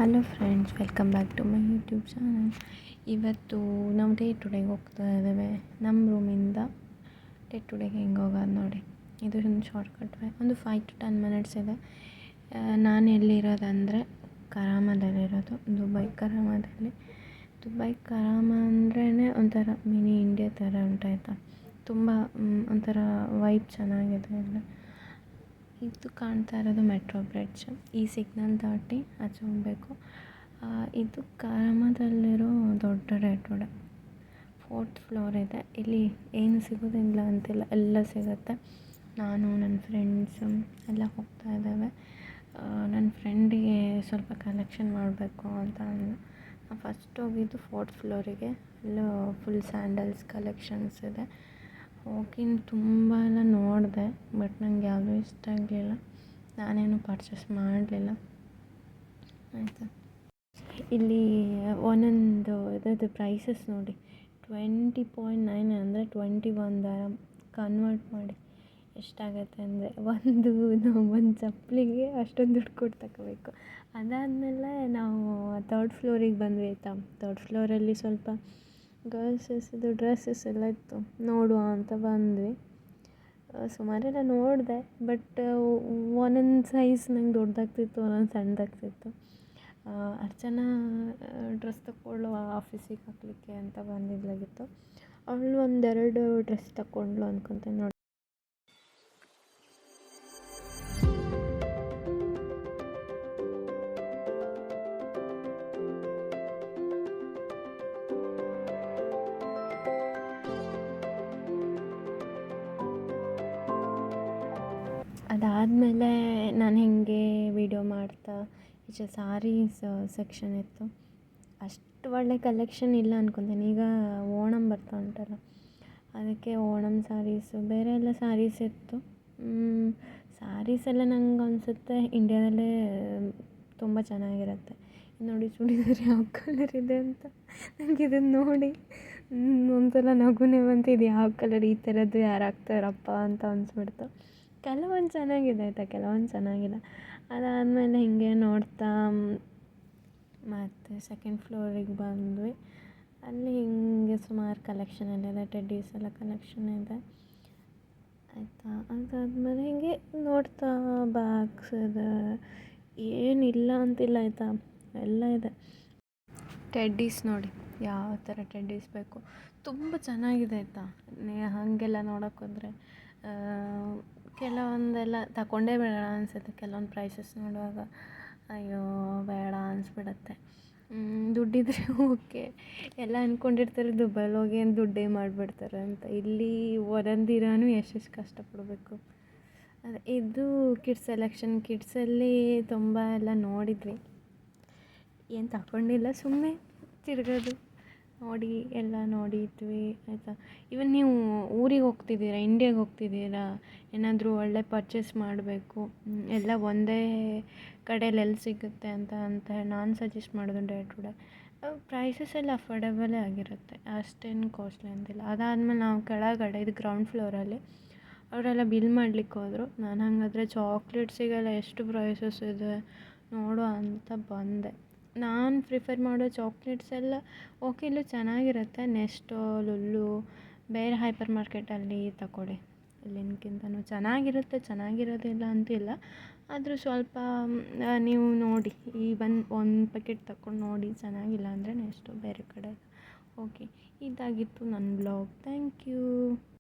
Hello friends, welcome back to my YouTube channel. ಇವತ್ತು ನಾವು day ಟುಡೇಗೆ ಹೋಗ್ತಾ ಇದ್ದೇವೆ. ನಮ್ಮ ರೂಮಿಂದ ಡೇ ಟುಡೇಗೆ ಹೆಂಗೆ ಹೋಗೋದು ನೋಡಿ. ಇದು ಒಂದು ಶಾರ್ಟ್ಕಟ್ ವೇ, ಒಂದು 5 to 10 ಮಿನಿಟ್ಸ್ ಇದೆ. ನಾನು ಎಲ್ಲಿರೋದಂದರೆ ಕರಾಮದಲ್ಲಿರೋದು, ದುಬೈ ಕರಾಮದಲ್ಲಿ. ದುಬೈ ಕರಾಮ ಅಂದ್ರೇ ಒಂಥರ ಮಿನಿ ಇಂಡಿಯಾ ಥರ ಉಂಟಾಯ್ತಾ. ತುಂಬ ಒಂಥರ ವೈಬ್ ಚೆನ್ನಾಗಿದೆ ಎಲ್ಲ. ಇದು ಕಾಣ್ತಾ ಇರೋದು ಮೆಟ್ರೋ ಬ್ರಿಡ್ಜ್. ಈ ಸಿಗ್ನಲ್ ದಾಟಿ ಆಚೆ ಹೋಗಬೇಕು. ಇದು ಕರಾಮದಲ್ಲಿರೋ ದೊಡ್ಡ ರೋಡ್. 4th ಫ್ಲೋರ್ ಇದೆ. ಇಲ್ಲಿ ಏನು ಸಿಗೋದಿಲ್ಲ ಅಂತಿಲ್ಲ, ಎಲ್ಲ ಸಿಗುತ್ತೆ. ನಾನು ನನ್ನ ಫ್ರೆಂಡ್ಸು ಎಲ್ಲ ಹೋಗ್ತಾ ಇದ್ದೇವೆ. ನನ್ನ ಫ್ರೆಂಡಿಗೆ ಸ್ವಲ್ಪ ಕಲೆಕ್ಷನ್ ಮಾಡಬೇಕು ಅಂತ ಅಂದು ಫಸ್ಟ್ ಹೋಗಿದ್ದು 4th ಫ್ಲೋರಿಗೆ. ಅಲ್ಲೂ ಫುಲ್ ಸ್ಯಾಂಡಲ್ಸ್ ಕಲೆಕ್ಷನ್ಸ್ ಇದೆ. ಹೋಗಿ ತುಂಬ ಎಲ್ಲ ನೋಡಿದೆ, ಬಟ್ ನನಗೆ ಯಾವುದೂ ಇಷ್ಟ ಆಗಲಿಲ್ಲ. ನಾನೇನು ಪರ್ಚೇಸ್ ಮಾಡಲಿಲ್ಲ. ಆಯಿತಾ, ಇಲ್ಲಿ ಒಂದೊಂದು ಇದರದ್ದು ಪ್ರೈಸಸ್ ನೋಡಿ. 20.9 ಅಂದರೆ 21 dirham. ಕನ್ವರ್ಟ್ ಮಾಡಿ ಎಷ್ಟಾಗತ್ತೆ ಅಂದರೆ ಒಂದು ಚಪ್ಪಲಿಗೆ ಅಷ್ಟೊಂದು ದುಡ್ಡು ಕೊಟ್ಟು ತಗೋಬೇಕು. ಅದಾದಮೇಲೆ ನಾವು 3rd ಫ್ಲೋರಿಗೆ ಬಂದ್ವಿ ಆಯಿತಾ. 3rd ಫ್ಲೋರಲ್ಲಿ ಸ್ವಲ್ಪ ಗರ್ಲ್ಸಸ್ದು ಡ್ರೆಸ್ಸಸ್ ಎಲ್ಲ ಇತ್ತು, ನೋಡುವ ಅಂತ ಬಂದ್ವಿ. ಸುಮಾರೆಲ್ಲ ನೋಡಿದೆ, ಬಟ್ ಒಂದೊಂದು ಸೈಜ್ ನಂಗೆ ದೊಡ್ಡದಾಗ್ತಿತ್ತು, ಒಂದೊಂದು ಸಣ್ಣದಾಗ್ತಿತ್ತು. ಅರ್ಚನಾ ಡ್ರೆಸ್ ತಗೊಳ್ಳುವ ಆಫೀಸಿಗೆ ಹಾಕಲಿಕ್ಕೆ ಅಂತ ಬಂದಿದ್ದಾಗಿತ್ತು. ಅವಳು 1-2 ಡ್ರೆಸ್ ತಗೊಂಡ್ಳು ಅಂದ್ಕೊತೀನಿ ನೋಡಿ. ಅದಾದಮೇಲೆ ನಾನು ಹೀಗೆ ವೀಡಿಯೋ ಮಾಡ್ತಾ ಈಚೆ ಸಾರೀಸ್ ಸೆಕ್ಷನ್ ಇತ್ತು. ಅಷ್ಟು ಒಳ್ಳೆ ಕಲೆಕ್ಷನ್ ಇಲ್ಲ ಅಂದ್ಕೊತೀನಿ. ಈಗ ಓಣಮ್ ಬರ್ತಾ ಉಂಟಲ್ಲ, ಅದಕ್ಕೆ ಓಣಮ್ ಸಾರೀಸು ಬೇರೆ ಎಲ್ಲ ಸಾರೀಸ್ ಇತ್ತು. ಸಾರೀಸ್ ಎಲ್ಲ ನಂಗೆ ಅನಿಸುತ್ತೆ ಇಂಡಿಯಾದಲ್ಲೇ ತುಂಬ ಚೆನ್ನಾಗಿರುತ್ತೆ. ನೋಡಿ ಚೂಡಿದಾರ್ ಯಾವ ಕಲರ್ ಇದೆ ಅಂತ. ನನಗೆ ಇದನ್ನು ನೋಡಿ ಒಂದ್ಸಲ ನಗುನೇ ಬಂತು. ಇದು ಯಾವ ಕಲರ್, ಈ ಥರದ್ದು ಯಾರು ಹಾಕ್ತಾರಪ್ಪ ಅಂತ ಅನಿಸ್ಬಿಡ್ತು. ಕೆಲವೊಂದು ಚೆನ್ನಾಗಿದೆ ಆಯಿತಾ, ಕೆಲವೊಂದು ಚೆನ್ನಾಗಿಲ್ಲ. ಅದಾದಮೇಲೆ ಹೀಗೆ ನೋಡ್ತಾ ಮತ್ತು 2nd ಫ್ಲೋರಿಗೆ ಬಂದ್ವಿ. ಅಲ್ಲಿ ಹೀಗೆ ಸುಮಾರು ಕಲೆಕ್ಷನ್ ಎಲ್ಲ ಇದೆ, ಟೆಡ್ಡೀಸ್ ಎಲ್ಲ ಕಲೆಕ್ಷನ್ ಇದೆ ಆಯಿತಾ. ಅದಾದಮೇಲೆ ಹೀಗೆ ನೋಡ್ತಾ ಬ್ಯಾಗ್ಸ್ ಇದೆ, ಏನಿಲ್ಲ ಅಂತಿಲ್ಲ ಆಯಿತಾ, ಎಲ್ಲ ಇದೆ. ಟೆಡ್ಡೀಸ್ ನೋಡಿ, ಯಾವ ಥರ ಟೆಡ್ಡೀಸ್ ಬೇಕು, ತುಂಬ ಚೆನ್ನಾಗಿದೆ ಆಯಿತಾ. ಹಾಗೆಲ್ಲ ನೋಡೋಕ್ಕೆ ಹೋದರೆ ಕೆಲವೊಂದೆಲ್ಲ ತಗೊಂಡೇ ಬೇಡ ಅನಿಸುತ್ತೆ. ಕೆಲವೊಂದು ಪ್ರೈಸಸ್ ನೋಡುವಾಗ ಅಯ್ಯೋ ಬೇಡ ಅನಿಸ್ಬಿಡತ್ತೆ. ದುಡ್ಡಿದ್ರೆ ಓಕೆ, ಎಲ್ಲ ಅಂದ್ಕೊಂಡಿರ್ತಾರೆ ದುಬೈಲಿ ಹೋಗಿ ಏನು ದುಡ್ಡೇ ಮಾಡಿಬಿಡ್ತಾರೆ ಅಂತ. ಇಲ್ಲಿ ಹೊರದಿರಾನು ಎಷ್ಟೆಷ್ಟು ಕಷ್ಟಪಡಬೇಕು. ಇದು ಕಿಡ್ಸ್ ಸೆಲೆಕ್ಷನ್. ಕಿಡ್ಸಲ್ಲಿ ತುಂಬ ಎಲ್ಲ ನೋಡಿದ್ವಿ, ಏನು ತಗೊಂಡಿಲ್ಲ, ಸುಮ್ಮನೆ ತಿರುಗೋದು ನೋಡಿ ಎಲ್ಲ ನೋಡಿದ್ವಿ ಆಯಿತಾ. ಇವನ್ ನೀವು ಊರಿಗೆ ಹೋಗ್ತಿದ್ದೀರಾ, ಇಂಡಿಯಾಗೆ ಹೋಗ್ತಿದ್ದೀರಾ, ಏನಾದರೂ ಒಳ್ಳೆ ಪರ್ಚೇಸ್ ಮಾಡಬೇಕು, ಎಲ್ಲ ಒಂದೇ ಕಡೆಯಲ್ಲಿ ಎಲ್ಲಿ ಸಿಗುತ್ತೆ ಅಂತ ನಾನು ಸಜೆಸ್ಟ್ ಮಾಡೋದು ಡೇ ಟು ಡೇ. ಪ್ರೈಸಸ್ ಎಲ್ಲ ಅಫೋರ್ಡೆಬಲೇ ಆಗಿರುತ್ತೆ, ಅಷ್ಟೇನು ಕಾಸ್ಟ್ಲಿ ಅಂತಿಲ್ಲ. ಅದಾದಮೇಲೆ ನಾವು ಕೆಳಗಡೆ, ಇದು ಗ್ರೌಂಡ್ ಫ್ಲೋರಲ್ಲಿ ಅವರೆಲ್ಲ ಬಿಲ್ ಮಾಡಲಿಕ್ಕೆ ಹೋದರು. ನಾನು ಹಾಗಾದರೆ ಚಾಕ್ಲೇಟ್ಸಿಗೆಲ್ಲ ಎಷ್ಟು ಪ್ರೈಸಸ್ ಇದೆ ನೋಡುವ ಅಂತ ಬಂದೆ. ನಾನು ಪ್ರಿಫರ್ ಮಾಡೋ ಚಾಕ್ಲೇಟ್ಸ್ ಎಲ್ಲ ಓಕೆ, ಇಲ್ಲೂ ಚೆನ್ನಾಗಿರುತ್ತೆ. ನೆಸ್ಟೋ, ಲುಲ್ಲು, ಬೇರೆ ಹೈಪರ್ ಮಾರ್ಕೆಟಲ್ಲಿ ತಗೊಳ್ಳಿ, ಇಲ್ಲಿನಕ್ಕಿಂತನೂ ಚೆನ್ನಾಗಿರುತ್ತೆ, ಚೆನ್ನಾಗಿರೋದಿಲ್ಲ ಅಂತಿಲ್ಲ. ಆದರೂ ಸ್ವಲ್ಪ ನೀವು ನೋಡಿ, ಈ ಒಂದು ಪ್ಯಾಕೆಟ್ ತಗೊಂಡು ನೋಡಿ, ಚೆನ್ನಾಗಿಲ್ಲ ಅಂದರೆ ನೆಕ್ಸ್ಟು ಬೇರೆ ಕಡೆ. ಓಕೆ, ಇದಾಗಿತ್ತು ನನ್ನ ಬ್ಲಾಗ್. Thank you.